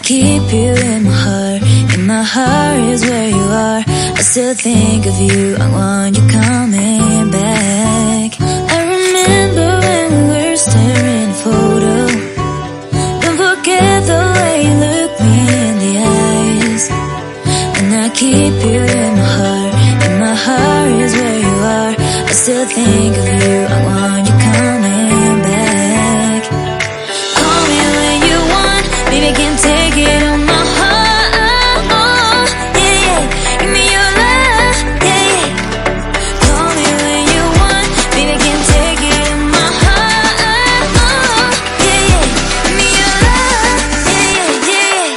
keep you in my heart. In my heart is where you are. I still think of you, I want you coming back. I remember when we were staring at a photo. Don't forget the way you look me in the eyes. And I keep you in my heart. In my heart is where you are. I still think of you, I want you coming back. Call me when you want, baby, I can take it on my heart. Yeah, yeah, give me your love, yeah, yeah. Call me when you want, baby, I can take it on my heart. Yeah, yeah, give me your love, yeah, yeah,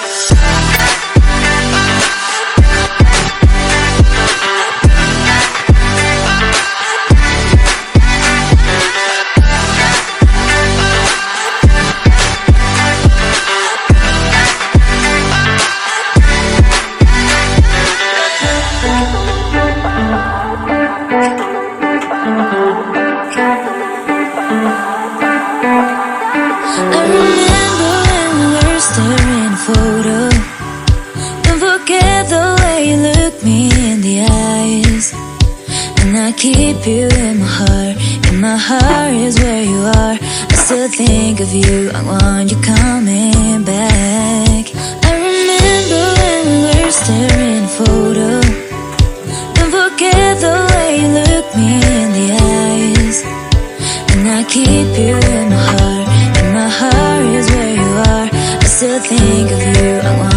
I remember when we were staring at a photo. Don't forget the way you look me in the eyes. And I keep you in my heart. In my heart is where you are. I still think of you, I want you coming back. I remember when we were staring at a photo. Don't forget the way you look me in the eyes. And I keep you in my heart. In my heart is where you are. I still think of you, I want